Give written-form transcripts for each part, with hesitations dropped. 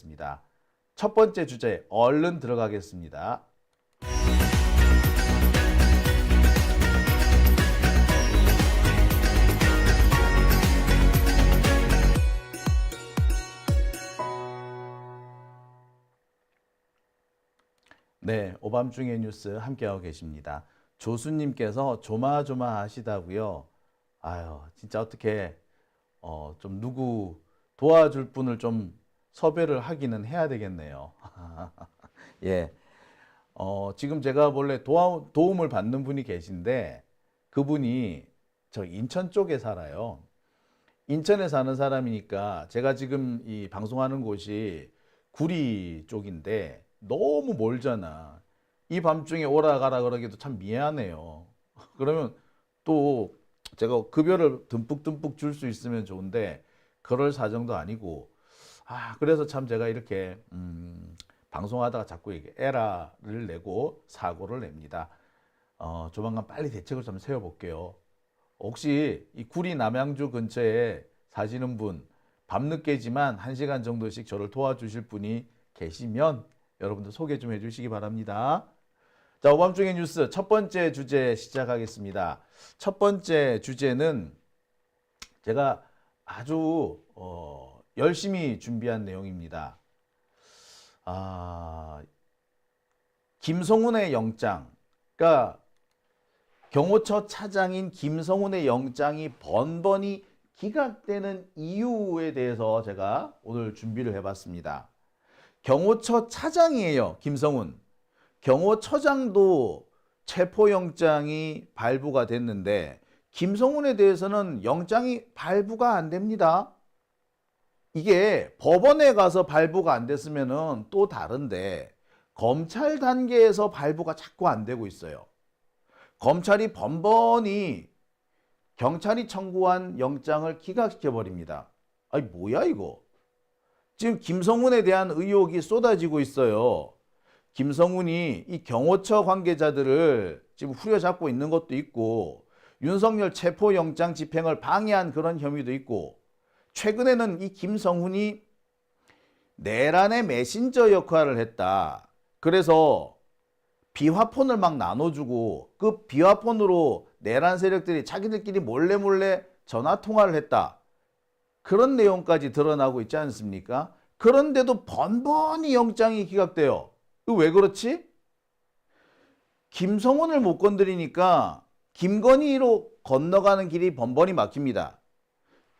하겠습니다. 첫 번째 주제 얼른 들어가겠습니다. 네, 오밤중의 뉴스 함께하고 계십니다. 조수님께서 조마조마하시다고요. 아유, 진짜 어떻게 좀 누구 도와줄 분을 좀 섭외를 하기는 해야 되겠네요. 예, 지금 제가 원래 도움을 받는 분이 계신데 그분이 저 인천 쪽에 살아요. 인천에 사는 사람이니까 제가 지금 이 방송하는 곳이 구리 쪽인데 너무 멀잖아. 이 밤중에 오라 가라 그러기도 참 미안해요. 그러면 또 제가 급여를 듬뿍듬뿍 줄 수 있으면 좋은데 그럴 사정도 아니고 그래서 참 제가 이렇게 방송하다가 자꾸 이게 에라를 내고 사고를 냅니다. 조만간 빨리 대책을 좀 세워볼게요. 혹시 이 구리 남양주 근처에 사시는 분 밤늦게지만 1시간 정도씩 저를 도와주실 분이 계시면 여러분들 소개 좀 해주시기 바랍니다. 자, 오밤중의 뉴스 첫 번째 주제 시작하겠습니다. 첫 번째 주제는 제가 아주 열심히 준비한 내용입니다. 김성훈의 영장, 그러니까 경호처 차장인 김성훈의 영장이 번번이 기각되는 이유에 대해서 제가 오늘 준비를 해봤습니다. 경호처 차장이에요, 김성훈. 경호처장도 체포영장이 발부가 됐는데 김성훈에 대해서는 영장이 발부가 안 됩니다. 이게 법원에 가서 발부가 안 됐으면 또 다른데 검찰 단계에서 발부가 자꾸 안 되고 있어요. 검찰이 번번이 경찰이 청구한 영장을 기각시켜버립니다. 아니 뭐야 이거. 지금 김성훈에 대한 의혹이 쏟아지고 있어요. 김성훈이 이 경호처 관계자들을 지금 후려잡고 있는 것도 있고 윤석열 체포영장 집행을 방해한 그런 혐의도 있고 최근에는 이 김성훈이 내란의 메신저 역할을 했다. 그래서 비화폰을 막 나눠주고 그 비화폰으로 내란 세력들이 자기들끼리 몰래 전화통화를 했다. 그런 내용까지 드러나고 있지 않습니까? 그런데도 번번이 영장이 기각돼요. 왜 그렇지? 김성훈을 못 건드리니까 김건희로 건너가는 길이 번번이 막힙니다.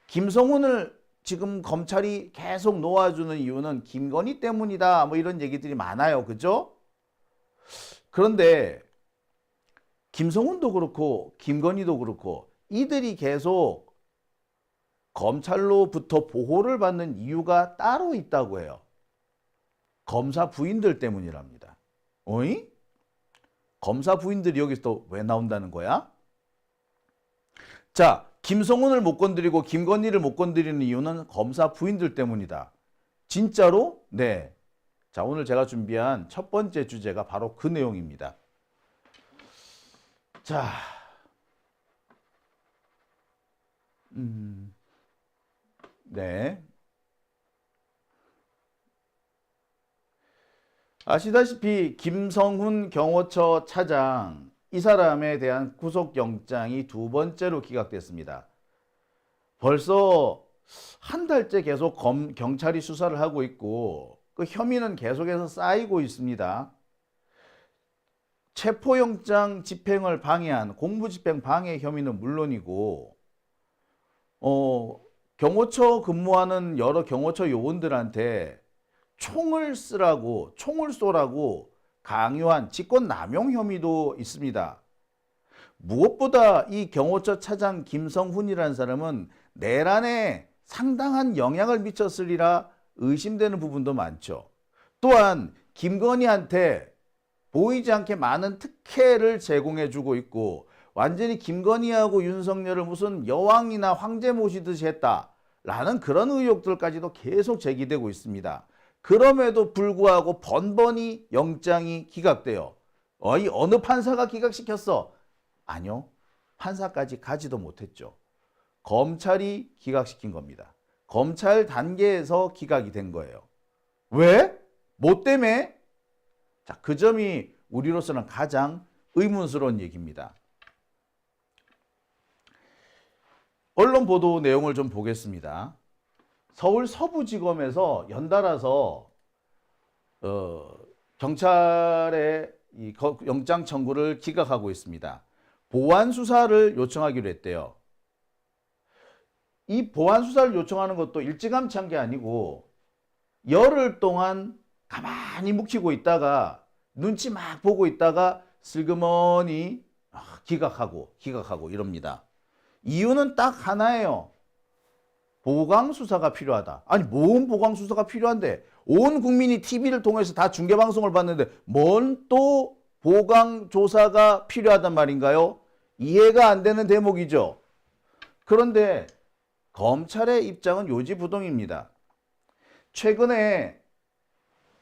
김성훈을 지금 검찰이 계속 놓아주는 이유는 김건희 때문이다. 뭐 이런 얘기들이 많아요. 그죠? 그런데 김성훈도 그렇고 김건희도 그렇고 이들이 계속 검찰로부터 보호를 받는 이유가 따로 있다고 해요. 검사 부인들 때문이랍니다. 어이? 검사 부인들이 여기서 또 왜 나온다는 거야? 자, 김성훈을 못 건드리고 김건희를 못 건드리는 이유는 검사 부인들 때문이다. 진짜로? 네. 자, 오늘 제가 준비한 첫 번째 주제가 바로 그 내용입니다. 자, 네. 아시다시피 김성훈 경호처 차장 이 사람에 대한 구속영장이 두 번째로 기각됐습니다. 벌써 한 달째 계속 경찰이 수사를 하고 있고 그 혐의는 계속해서 쌓이고 있습니다. 체포영장 집행을 방해한 공무집행 방해 혐의는 물론이고 경호처 근무하는 여러 경호처 요원들한테 총을 쏘라고 강요한 직권남용 혐의도 있습니다. 무엇보다 이 경호처 차장 김성훈이라는 사람은 내란에 상당한 영향을 미쳤으리라 의심되는 부분도 많죠. 또한 김건희한테 보이지 않게 많은 특혜를 제공해주고 있고 완전히 김건희하고 윤석열을 무슨 여왕이나 황제 모시듯이 했다라는 그런 의혹들까지도 계속 제기되고 있습니다. 그럼에도 불구하고 번번이 영장이 기각돼요. 어느 판사가 기각시켰어? 아니요. 판사까지 가지도 못했죠. 검찰이 기각시킨 겁니다. 검찰 단계에서 기각이 된 거예요. 왜? 뭐 때문에? 자, 그 점이 우리로서는 가장 의문스러운 얘기입니다. 언론 보도 내용을 좀 보겠습니다. 서울 서부지검에서 연달아서 경찰의 이 영장 청구를 기각하고 있습니다. 보완 수사를 요청하기로 했대요. 이 보완 수사를 요청하는 것도 일찌감치 한 게 아니고 열흘 동안 가만히 묵히고 있다가 눈치 막 보고 있다가 슬그머니 기각하고 이럽니다. 이유는 딱 하나예요. 보강 수사가 필요하다. 아니, 뭔 보강 수사가 필요한데? 온 국민이 TV를 통해서 다 중계 방송을 봤는데 뭔 또 보강 조사가 필요하단 말인가요? 이해가 안 되는 대목이죠. 그런데 검찰의 입장은 요지부동입니다. 최근에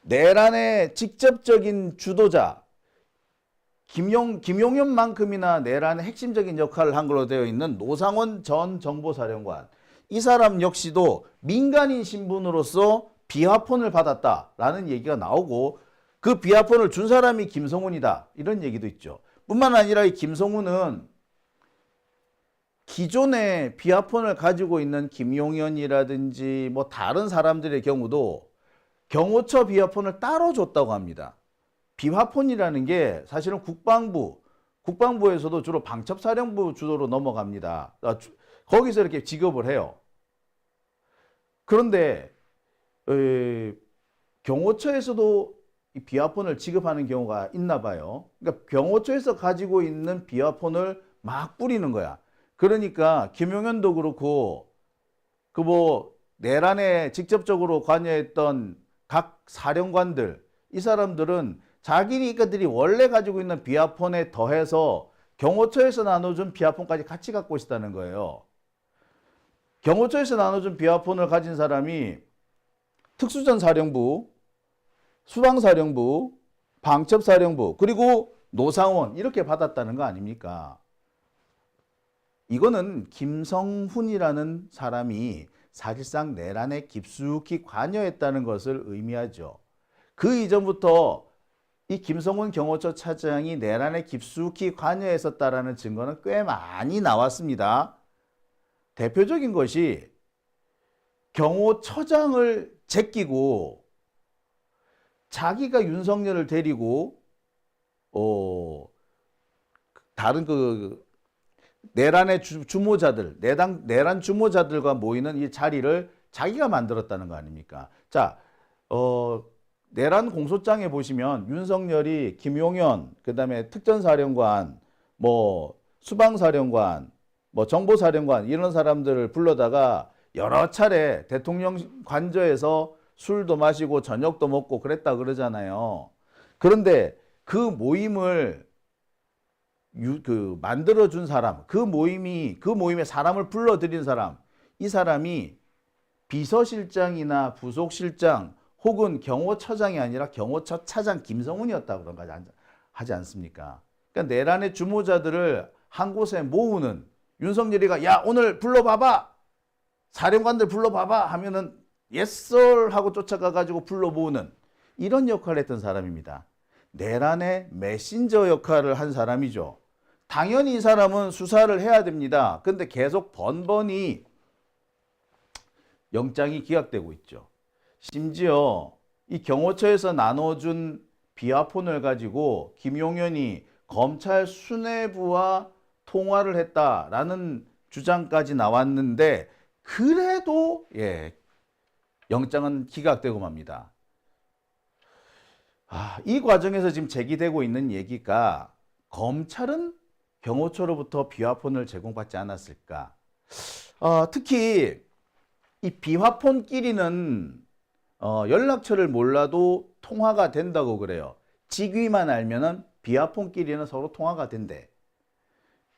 내란의 직접적인 주도자 김용현만큼이나 내란의 핵심적인 역할을 한 걸로 되어 있는 노상원 전 정보사령관, 이 사람 역시도 민간인 신분으로서 비화폰을 받았다라는 얘기가 나오고 그 비화폰을 준 사람이 김성훈이다 이런 얘기도 있죠. 뿐만 아니라 이 김성훈은 기존에 비화폰을 가지고 있는 김용현이라든지 뭐 다른 사람들의 경우도 경호처 비화폰을 따로 줬다고 합니다. 비화폰이라는 게 사실은 국방부에서도 주로 방첩사령부 주도로 넘어갑니다. 거기서 이렇게 지급을 해요. 그런데 경호처에서도 이 비화폰을 지급하는 경우가 있나 봐요. 그러니까 경호처에서 가지고 있는 비화폰을 막 뿌리는 거야. 그러니까 김용현도 그렇고 그 뭐 내란에 직접적으로 관여했던 각 사령관들, 이 사람들은 자기들이 원래 가지고 있는 비화폰에 더해서 경호처에서 나눠준 비화폰까지 같이 갖고 있었다는 거예요. 경호처에서 나눠준 비화폰을 가진 사람이 특수전사령부, 수방사령부, 방첩사령부, 그리고 노상원 이렇게 받았다는 거 아닙니까? 이거는 김성훈이라는 사람이 사실상 내란에 깊숙이 관여했다는 것을 의미하죠. 그 이전부터 이 김성훈 경호처 차장이 내란에 깊숙이 관여했었다라는 증거는 꽤 많이 나왔습니다. 대표적인 것이 경호처장을 제끼고 자기가 윤석열을 데리고 다른 내란의 주모자들, 내란 주모자들과 모이는 이 자리를 자기가 만들었다는 거 아닙니까? 자, 내란 공소장에 보시면 윤석열이 김용현, 그다음에 특전사령관, 뭐 수방사령관, 뭐 정보사령관 이런 사람들을 불러다가 여러 차례 대통령 관저에서 술도 마시고 저녁도 먹고 그랬다 그러잖아요. 그런데 그 모임을 만들어준 사람, 그 모임에 사람을 불러들인 사람, 이 사람이 비서실장이나 부속실장 혹은 경호처장이 아니라 경호처 차장 김성훈이었다고 그런 거 하지 않습니까? 그러니까 내란의 주모자들을 한 곳에 모으는, 윤석열이가 야 오늘 불러봐봐, 사령관들 불러봐봐 하면은 예썰 하고 쫓아가가지고 불러 모으는 이런 역할을 했던 사람입니다. 내란의 메신저 역할을 한 사람이죠. 당연히 이 사람은 수사를 해야 됩니다. 근데 계속 번번이 영장이 기각되고 있죠. 심지어 이 경호처에서 나눠준 비화폰을 가지고 김용현이 검찰 수뇌부와 통화를 했다라는 주장까지 나왔는데 그래도 영장은 기각되고 맙니다. 이 과정에서 지금 제기되고 있는 얘기가 검찰은 경호처로부터 비화폰을 제공받지 않았을까? 특히 이 비화폰끼리는 연락처를 몰라도 통화가 된다고 그래요. 직위만 알면은 비화폰끼리는 서로 통화가 된대.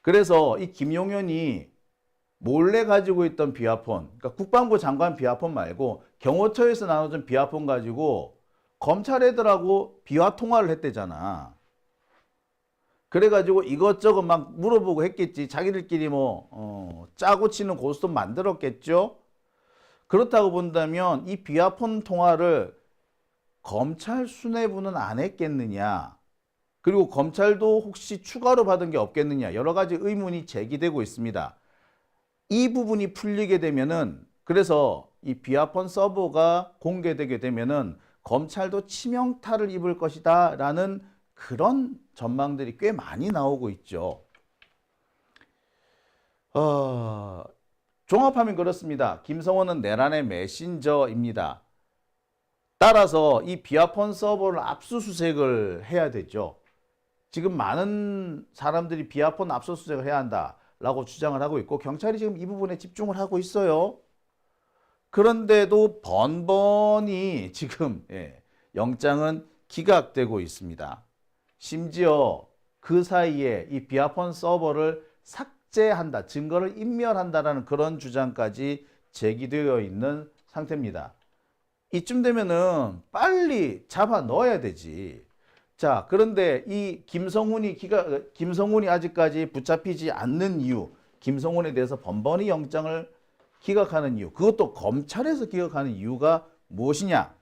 그래서 이 김용현이 몰래 가지고 있던 비화폰, 그러니까 국방부 장관 비화폰 말고 경호처에서 나눠준 비화폰 가지고 검찰 애들하고 비화 통화를 했대잖아. 그래가지고 이것저것 막 물어보고 했겠지. 자기들끼리 짜고 치는 고스톱 만들었겠죠. 그렇다고 본다면 이 비화폰 통화를 검찰 수뇌부는 안 했겠느냐? 그리고 검찰도 혹시 추가로 받은 게 없겠느냐? 여러 가지 의문이 제기되고 있습니다. 이 부분이 풀리게 되면은, 그래서 이 비아폰 서버가 공개되게 되면은 검찰도 치명타를 입을 것이다 라는 그런 전망들이 꽤 많이 나오고 있죠. 종합하면 그렇습니다. 김성원은 내란의 메신저입니다. 따라서 이 비아폰 서버를 압수수색을 해야 되죠. 지금 많은 사람들이 비아폰 압수수색을 해야 한다라고 주장을 하고 있고, 경찰이 지금 이 부분에 집중을 하고 있어요. 그런데도 번번이 지금 영장은 기각되고 있습니다. 심지어 그 사이에 이 비아폰 서버를 삭제한다, 증거를 인멸한다라는 그런 주장까지 제기되어 있는 상태입니다. 이쯤 되면은 빨리 잡아 넣어야 되지. 자, 그런데 이 김성훈이 아직까지 붙잡히지 않는 이유, 김성훈에 대해서 번번이 영장을 기각하는 이유, 그것도 검찰에서 기각하는 이유가 무엇이냐?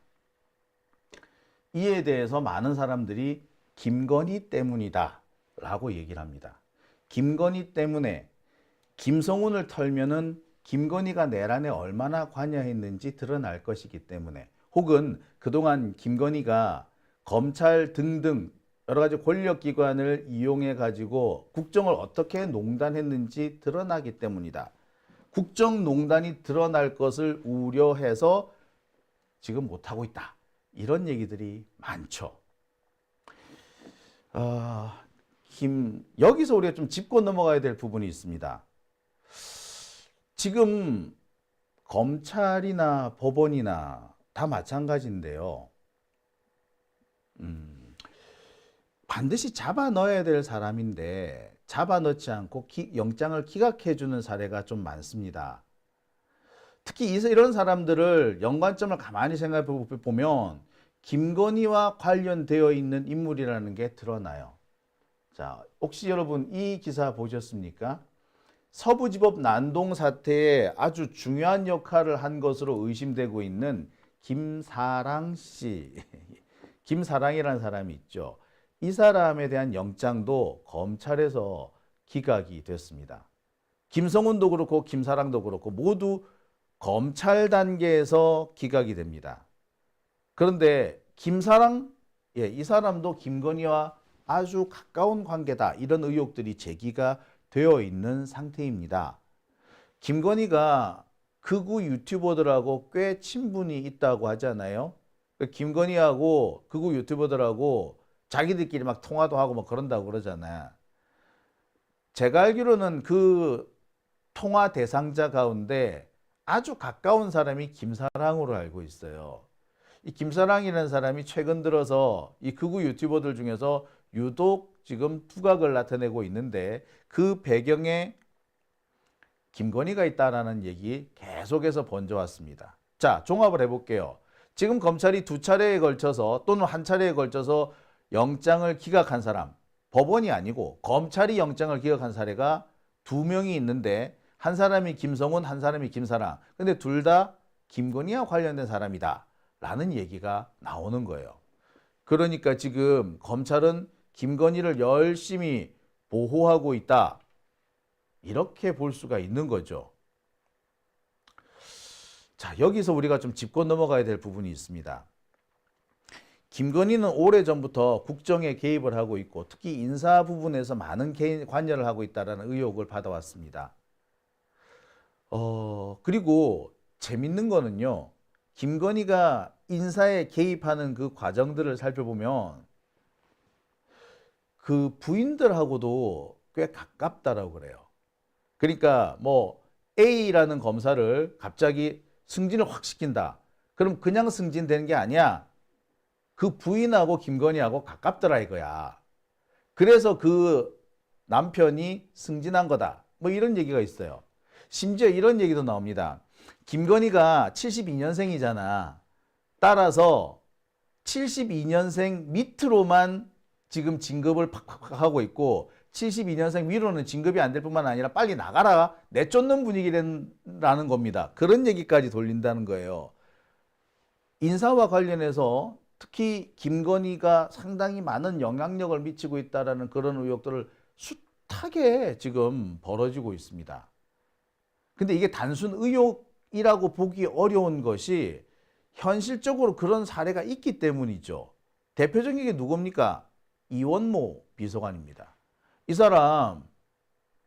이에 대해서 많은 사람들이 김건희 때문이다 라고 얘기를 합니다. 김건희 때문에 김성훈을 털면은 김건희가 내란에 얼마나 관여했는지 드러날 것이기 때문에, 혹은 그동안 김건희가 검찰 등등 여러 가지 권력기관을 이용해 가지고 국정을 어떻게 농단했는지 드러나기 때문이다. 국정농단이 드러날 것을 우려해서 지금 못하고 있다. 이런 얘기들이 많죠. 여기서 우리가 좀 짚고 넘어가야 될 부분이 있습니다. 지금 검찰이나 법원이나 다 마찬가지인데요. 반드시 잡아 넣어야 될 사람인데 잡아 넣지 않고 영장을 기각해 주는 사례가 좀 많습니다. 특히 이런 사람들을 연관점을 가만히 생각해 보면 김건희와 관련되어 있는 인물이라는 게 드러나요. 자, 혹시 여러분 이 기사 보셨습니까? 서부지법 난동 사태에 아주 중요한 역할을 한 것으로 의심되고 있는 김사랑 씨, 김사랑이라는 사람이 있죠. 이 사람에 대한 영장도 검찰에서 기각이 됐습니다. 김성훈도 그렇고 김사랑도 그렇고 모두 검찰 단계에서 기각이 됩니다. 그런데 김사랑, 이 사람도 김건희와 아주 가까운 관계다, 이런 의혹들이 제기가 되어 있는 상태입니다. 김건희가 극우 유튜버들하고 꽤 친분이 있다고 하잖아요. 김건희하고 극우 유튜버들하고 자기들끼리 막 통화도 하고 뭐 그런다고 그러잖아요. 제가 알기로는 그 통화 대상자 가운데 아주 가까운 사람이 김사랑으로 알고 있어요. 이 김사랑이라는 사람이 최근 들어서 이 극우 유튜버들 중에서 유독 지금 두각을 나타내고 있는데, 그 배경에 김건희가 있다라는 얘기 계속해서 번져왔습니다. 자, 종합을 해볼게요. 지금 검찰이 두 차례에 걸쳐서 또는 한 차례에 걸쳐서 영장을 기각한 사람, 법원이 아니고 검찰이 영장을 기각한 사례가 두 명이 있는데, 한 사람이 김성훈, 한 사람이 김사랑. 근데 둘 다 김건희와 관련된 사람이다 라는 얘기가 나오는 거예요. 그러니까 지금 검찰은 김건희를 열심히 보호하고 있다, 이렇게 볼 수가 있는 거죠. 자, 여기서 우리가 좀 짚고 넘어가야 될 부분이 있습니다. 김건희는 오래전부터 국정에 개입을 하고 있고 특히 인사 부분에서 많은 관여를 하고 있다는 의혹을 받아왔습니다. 그리고 재밌는 거는요, 김건희가 인사에 개입하는 그 과정들을 살펴보면 그 부인들하고도 꽤 가깝다라고 그래요. 그러니까 뭐 A라는 검사를 갑자기 승진을 확 시킨다. 그럼 그냥 승진되는 게 아니야. 그 부인하고 김건희하고 가깝더라 이거야. 그래서 그 남편이 승진한 거다. 뭐 이런 얘기가 있어요. 심지어 이런 얘기도 나옵니다. 김건희가 72년생이잖아. 따라서 72년생 밑으로만 지금 진급을 팍팍 하고 있고 72년생 위로는 진급이 안 될 뿐만 아니라 빨리 나가라, 내쫓는 분위기라는 겁니다. 그런 얘기까지 돌린다는 거예요. 인사와 관련해서 특히 김건희가 상당히 많은 영향력을 미치고 있다라는 그런 의혹들을 숱하게 지금 벌어지고 있습니다. 근데 이게 단순 의혹이라고 보기 어려운 것이 현실적으로 그런 사례가 있기 때문이죠. 대표적인 게 누굽니까? 이원모 비서관입니다. 이 사람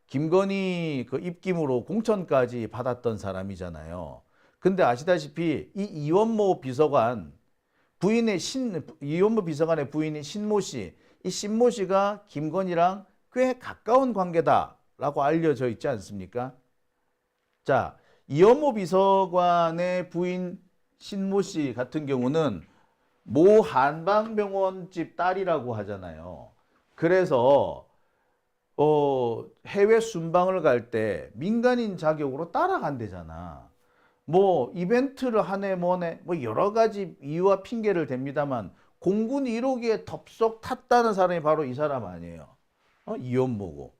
김건희 그 입김으로 공천까지 받았던 사람이잖아요. 근데 아시다시피 이 이원모 비서관의 부인인 신모 씨, 이 신모 씨가 김건희랑 꽤 가까운 관계다라고 알려져 있지 않습니까? 자, 이원모 비서관의 부인 신모 씨 같은 경우는 모 한방병원집 딸이라고 하잖아요. 그래서 해외 순방을 갈 때 민간인 자격으로 따라간대잖아. 뭐 이벤트를 하네 뭐네 뭐 여러 가지 이유와 핑계를 댑니다만 공군 1호기에 덥석 탔다는 사람이 바로 이 사람 아니에요. 이원모고.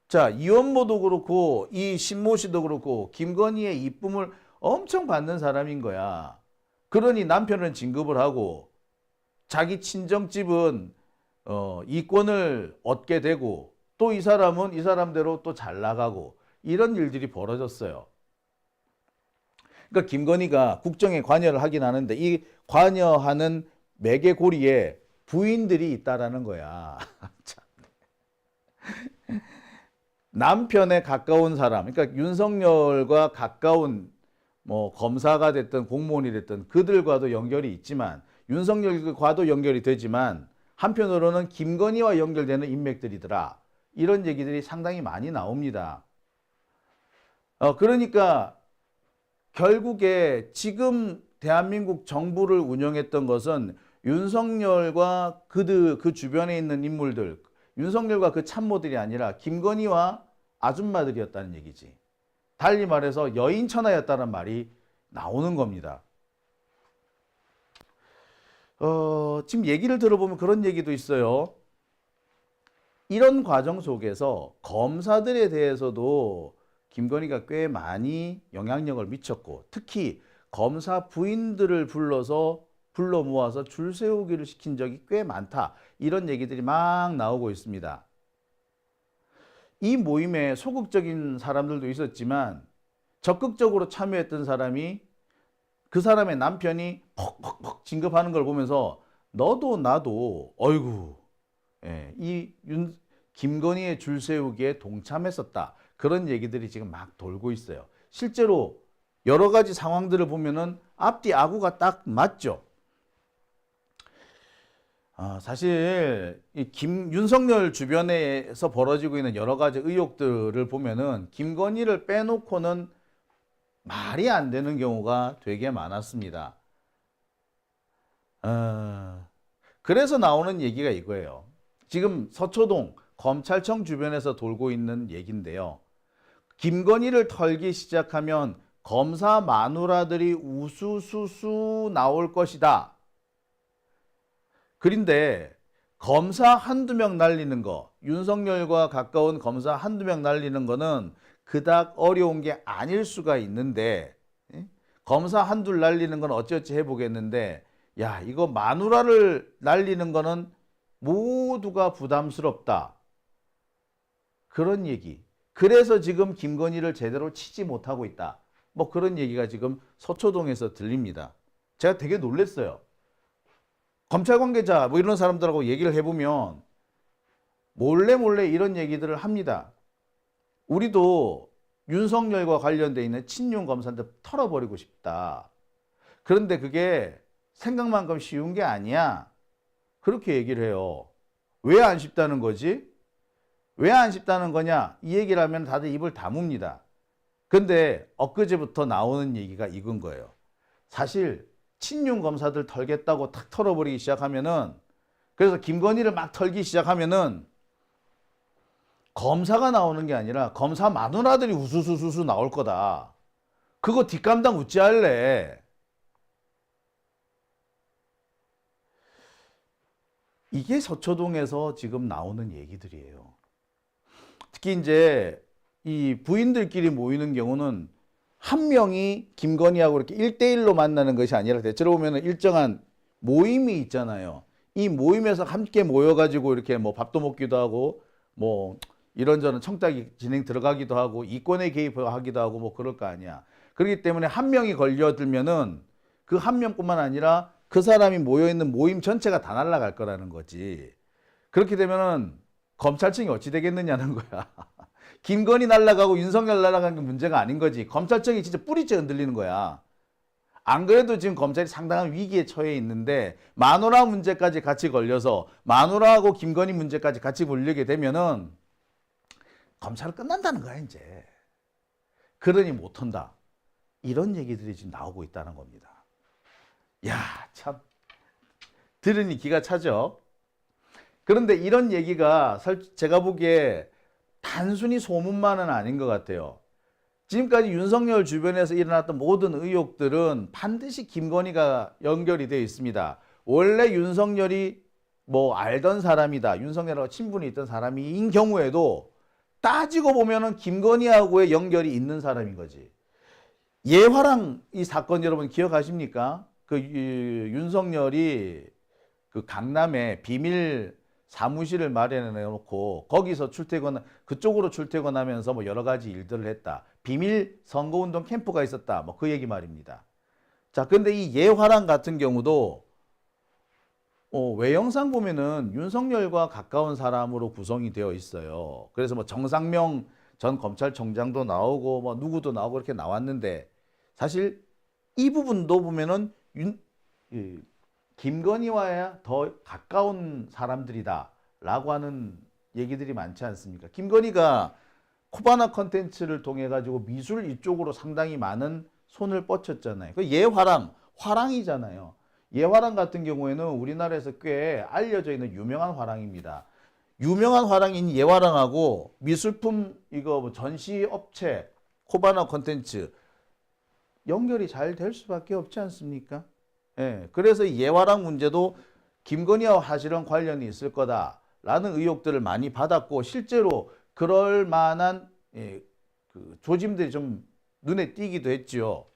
자, 이원모도 그렇고 이 신모 씨도 그렇고 김건희의 이쁨을 엄청 받는 사람인 거야. 그러니 남편은 진급을 하고 자기 친정집은 이권을 얻게 되고 또 이 사람은 이 사람대로 또 잘 나가고 이런 일들이 벌어졌어요. 그러니까 김건희가 국정에 관여를 하긴 하는데 이 관여하는 매개고리에 부인들이 있다라는 거야. 남편에 가까운 사람, 그러니까 윤석열과 가까운 뭐 검사가 됐든 공무원이 됐든 그들과도 연결이 있지만 윤석열과도 연결이 되지만 한편으로는 김건희와 연결되는 인맥들이더라. 이런 얘기들이 상당히 많이 나옵니다. 그러니까 결국에 지금 대한민국 정부를 운영했던 것은 윤석열과 그 주변에 있는 인물들, 윤석열과 그 참모들이 아니라 김건희와 아줌마들이었다는 얘기지. 달리 말해서 여인천하였다는 말이 나오는 겁니다. 지금 얘기를 들어보면 그런 얘기도 있어요. 이런 과정 속에서 검사들에 대해서도 김건희가 꽤 많이 영향력을 미쳤고 특히 검사 부인들을 불러 모아서 줄 세우기를 시킨 적이 꽤 많다. 이런 얘기들이 막 나오고 있습니다. 이 모임에 소극적인 사람들도 있었지만 적극적으로 참여했던 사람이 그 사람의 남편이 퍽퍽퍽 진급하는 걸 보면서 너도 나도 어이구 김건희의 줄 세우기에 동참했었다. 그런 얘기들이 지금 막 돌고 있어요. 실제로 여러 가지 상황들을 보면은 앞뒤 아구가 딱 맞죠. 사실 윤석열 주변에서 벌어지고 있는 여러 가지 의혹들을 보면은 김건희를 빼놓고는 말이 안 되는 경우가 되게 많았습니다. 그래서 나오는 얘기가 이거예요. 지금 서초동 검찰청 주변에서 돌고 있는 얘기인데요. 김건희를 털기 시작하면 검사 마누라들이 우수수수 나올 것이다. 그런데 검사 한두 명 날리는 거, 윤석열과 가까운 검사 한두 명 날리는 거는 그닥 어려운 게 아닐 수가 있는데 검사 한둘 날리는 건 어찌어찌 해보겠는데 야, 이거 마누라를 날리는 거는 모두가 부담스럽다. 그런 얘기. 그래서 지금 김건희를 제대로 치지 못하고 있다. 뭐 그런 얘기가 지금 서초동에서 들립니다. 제가 되게 놀랐어요. 검찰 관계자 뭐 이런 사람들하고 얘기를 해보면 몰래 이런 얘기들을 합니다. 우리도 윤석열과 관련돼 있는 친윤 검사들 털어버리고 싶다. 그런데 그게 생각만큼 쉬운 게 아니야. 그렇게 얘기를 해요. 왜 안 쉽다는 거지? 왜 안 쉽다는 거냐? 이 얘기를 하면 다들 입을 다뭅니다. 근데 엊그제부터 나오는 얘기가 이건 거예요. 사실 친윤 검사들 털겠다고 탁 털어버리기 시작하면은 그래서 김건희를 막 털기 시작하면은 검사가 나오는 게 아니라 검사 마누라들이 우수수수수 나올 거다. 그거 뒷감당 어찌 할래? 이게 서초동에서 지금 나오는 얘기들이에요. 특히 이제 이 부인들끼리 모이는 경우는 한 명이 김건희하고 이렇게 1대1로 만나는 것이 아니라 대체로 보면 일정한 모임이 있잖아요. 이 모임에서 함께 모여가지고 이렇게 뭐 밥도 먹기도 하고 뭐 이런저런 청탁이 진행 들어가기도 하고 이권에 개입하기도 하고 뭐 그럴 거 아니야. 그렇기 때문에 한 명이 걸려들면은 그 한 명뿐만 아니라 그 사람이 모여있는 모임 전체가 다 날아갈 거라는 거지. 그렇게 되면은 검찰청이 어찌 되겠느냐는 거야. 김건희 날아가고 윤석열 날아가는 게 문제가 아닌 거지. 검찰청이 진짜 뿌리째 흔들리는 거야. 안 그래도 지금 검찰이 상당한 위기에 처해 있는데 마누라 문제까지 같이 걸려서 마누라하고 김건희 문제까지 같이 걸리게 되면은 검찰은 끝난다는 거야 이제. 그러니 못한다. 이런 얘기들이 지금 나오고 있다는 겁니다. 야, 참 들으니 기가 차죠. 그런데 이런 얘기가 제가 보기에 단순히 소문만은 아닌 것 같아요. 지금까지 윤석열 주변에서 일어났던 모든 의혹들은 반드시 김건희가 연결이 되어 있습니다. 원래 윤석열이 뭐 알던 사람이다, 윤석열하고 친분이 있던 사람인 경우에도 따지고 보면은 김건희하고의 연결이 있는 사람인 거지. 예화랑 이 사건 여러분 기억하십니까? 윤석열이 그 강남에 비밀 사무실을 마련해 놓고 거기서 그쪽으로 출퇴근하면서 뭐 여러 가지 일들을 했다. 비밀 선거운동 캠프가 있었다. 뭐 그 얘기 말입니다. 자, 근데 이 예화랑 같은 경우도 외형상 보면은 윤석열과 가까운 사람으로 구성이 되어 있어요. 그래서 뭐 정상명 전 검찰총장도 나오고 뭐 누구도 나오고 이렇게 나왔는데 사실 이 부분도 보면은 김건희와야 더 가까운 사람들이다라고 하는 얘기들이 많지 않습니까? 김건희가 코바나 컨텐츠를 통해 가지고 미술 이쪽으로 상당히 많은 손을 뻗쳤잖아요. 그 예화랑 화랑이잖아요. 예화랑 같은 경우에는 우리나라에서 꽤 알려져 있는 유명한 화랑입니다. 유명한 화랑인 예화랑하고 미술품 이거 뭐 전시 업체 코바나 컨텐츠 연결이 잘 될 수밖에 없지 않습니까? 예, 그래서 예화랑 문제도 김건희와 사실은 관련이 있을 거다라는 의혹들을 많이 받았고 실제로 그럴 만한 그 조짐들이 좀 눈에 띄기도 했지요.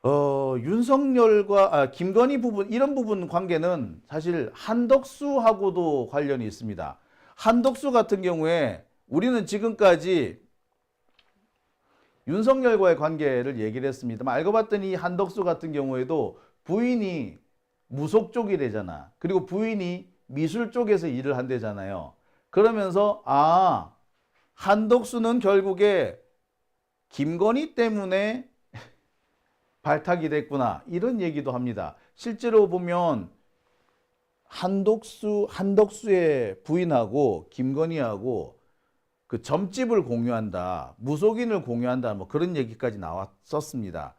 윤석열과 김건희 부분 이런 부분 관계는 사실 한덕수하고도 관련이 있습니다. 한덕수 같은 경우에 우리는 지금까지 윤석열과의 관계를 얘기를 했습니다만 알고 봤더니 한덕수 같은 경우에도 부인이 무속 쪽이 되잖아. 그리고 부인이 미술 쪽에서 일을 한대잖아요. 그러면서 한덕수는 결국에 김건희 때문에 발탁이 됐구나 이런 얘기도 합니다. 실제로 보면 한덕수의 부인하고 김건희하고 그 점집을 공유한다, 무속인을 공유한다, 뭐 그런 얘기까지 나왔었습니다.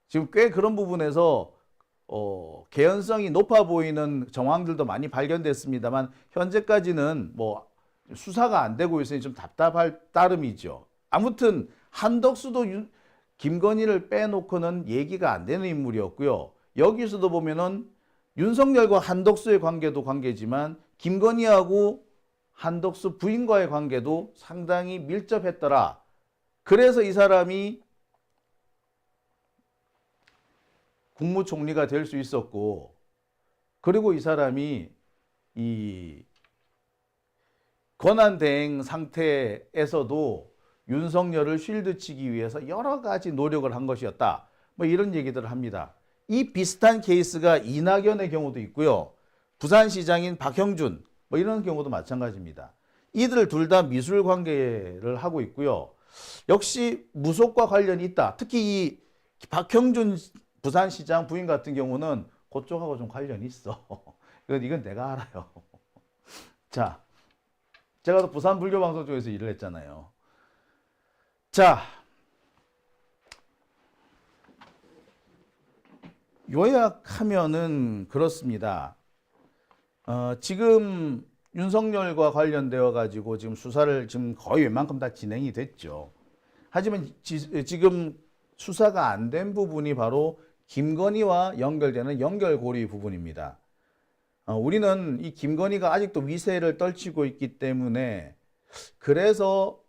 지금 꽤 그런 부분에서 개연성이 높아 보이는 정황들도 많이 발견됐습니다만 현재까지는 뭐 수사가 안 되고 있으니 좀 답답할 따름이죠. 아무튼 한덕수도 김건희를 빼놓고는 얘기가 안 되는 인물이었고요. 여기서도 보면은 윤석열과 한덕수의 관계도 관계지만 김건희하고 한덕수 부인과의 관계도 상당히 밀접했더라. 그래서 이 사람이 국무총리가 될 수 있었고, 그리고 이 사람이 이 권한대행 상태에서도 윤석열을 쉴드치기 위해서 여러 가지 노력을 한 것이었다. 뭐 이런 얘기들을 합니다. 이 비슷한 케이스가 이낙연의 경우도 있고요. 부산시장인 박형준 뭐 이런 경우도 마찬가지입니다. 이들 둘 다 미술 관계를 하고 있고요. 역시 무속과 관련이 있다. 특히 이 박형준 부산시장 부인 같은 경우는 그쪽하고 좀 관련이 있어. 이건 내가 알아요. 자, 제가 또 부산 불교방송 쪽에서 일을 했잖아요. 자, 요약하면은 그렇습니다. 지금 윤석열과 관련되어 가지고 지금 수사를 지금 거의 웬만큼 다 진행이 됐죠. 하지만 지금 수사가 안 된 부분이 바로 김건희와 연결되는 연결고리 부분입니다. 우리는 이 김건희가 아직도 위세를 떨치고 있기 때문에 그래서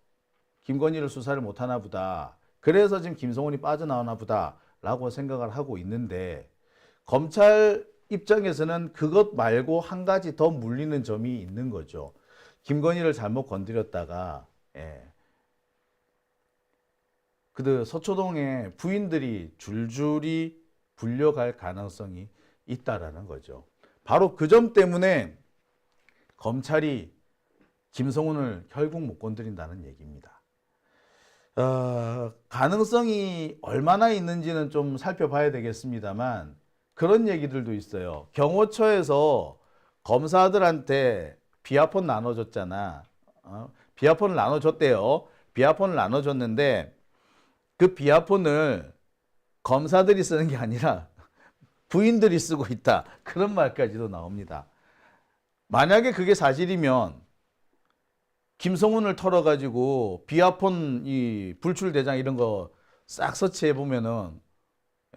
김건희를 수사를 못하나 보다. 그래서 지금 김성훈이 빠져나오나 보다 라고 생각을 하고 있는데 검찰 입장에서는 그것 말고 한 가지 더 물리는 점이 있는 거죠. 김건희를 잘못 건드렸다가 그 서초동에 부인들이 줄줄이 불려갈 가능성이 있다라는 거죠. 바로 그 점 때문에 검찰이 김성훈을 결국 못 건드린다는 얘기입니다. 가능성이 얼마나 있는지는 좀 살펴봐야 되겠습니다만 그런 얘기들도 있어요. 경호처에서 검사들한테 비아폰 나눠줬잖아. 비아폰을 나눠줬대요. 비아폰을 나눠줬는데 그 비아폰을 검사들이 쓰는 게 아니라 부인들이 쓰고 있다. 그런 말까지도 나옵니다. 만약에 그게 사실이면 김성훈을 털어가지고 비아폰 이 불출대장 이런 거 싹 서치해 보면은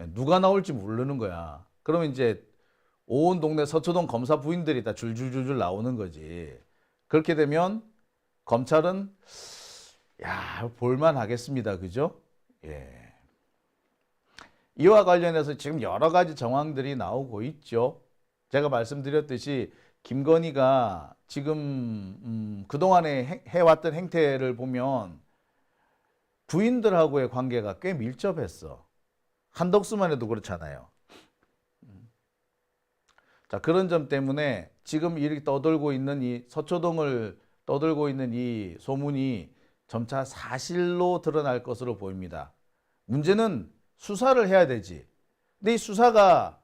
누가 나올지 모르는 거야. 그러면 이제 온 동네 서초동 검사 부인들이 다 줄줄줄줄 나오는 거지. 그렇게 되면 검찰은 볼만 하겠습니다. 그죠? 예. 이와 관련해서 지금 여러 가지 정황들이 나오고 있죠. 제가 말씀드렸듯이 김건희가 지금 그동안에 해왔던 행태를 보면 부인들하고의 관계가 꽤 밀접했어. 한덕수만 해도 그렇잖아요. 자, 그런 점 때문에 지금 이렇게 떠돌고 있는 이 서초동을 떠돌고 있는 이 소문이 점차 사실로 드러날 것으로 보입니다. 문제는 수사를 해야 되지. 근데 이 수사가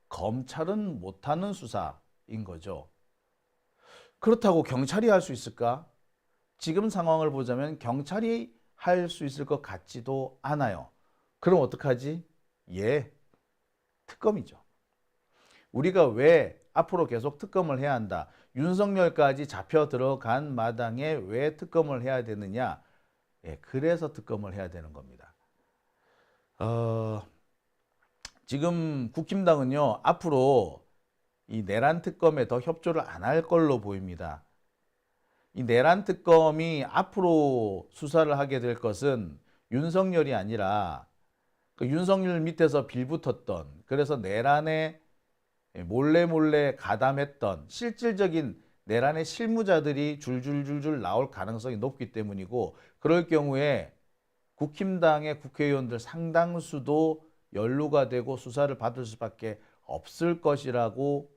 검찰은 못하는 수사인 거죠. 그렇다고 경찰이 할 수 있을까? 지금 상황을 보자면 경찰이 할 수 있을 것 같지도 않아요. 그럼 어떡하지? 특검이죠. 우리가 왜 앞으로 계속 특검을 해야 한다. 윤석열까지 잡혀 들어간 마당에 왜 특검을 해야 되느냐. 그래서 특검을 해야 되는 겁니다. 지금 국힘당은요, 앞으로 이 내란 특검에 더 협조를 안 할 걸로 보입니다. 이 내란 특검이 앞으로 수사를 하게 될 것은 윤석열이 아니라 그 윤석열 밑에서 빌붙었던, 그래서 내란에 몰래 가담했던 실질적인 내란의 실무자들이 줄줄줄줄 나올 가능성이 높기 때문이고, 그럴 경우에 국힘당의 국회의원들 상당수도 연루가 되고 수사를 받을 수밖에 없을 것이라고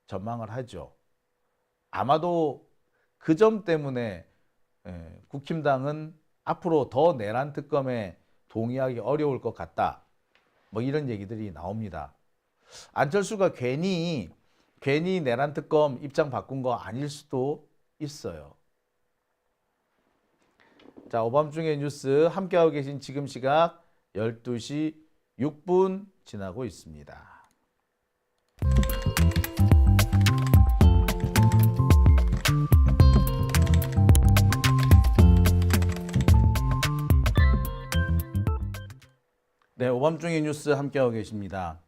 전망을 하죠. 아마도 그 점 때문에 국힘당은 앞으로 더 내란 특검에 동의하기 어려울 것 같다. 뭐 이런 얘기들이 나옵니다. 안철수가 괜히 내란 특검 입장 바꾼 거 아닐 수도 있어요. 자, 오밤중의 뉴스 함께하고 계신 지금 시각 12시 6분 지나고 있습니다. 네, 오밤중의 뉴스 함께하고 계십니다.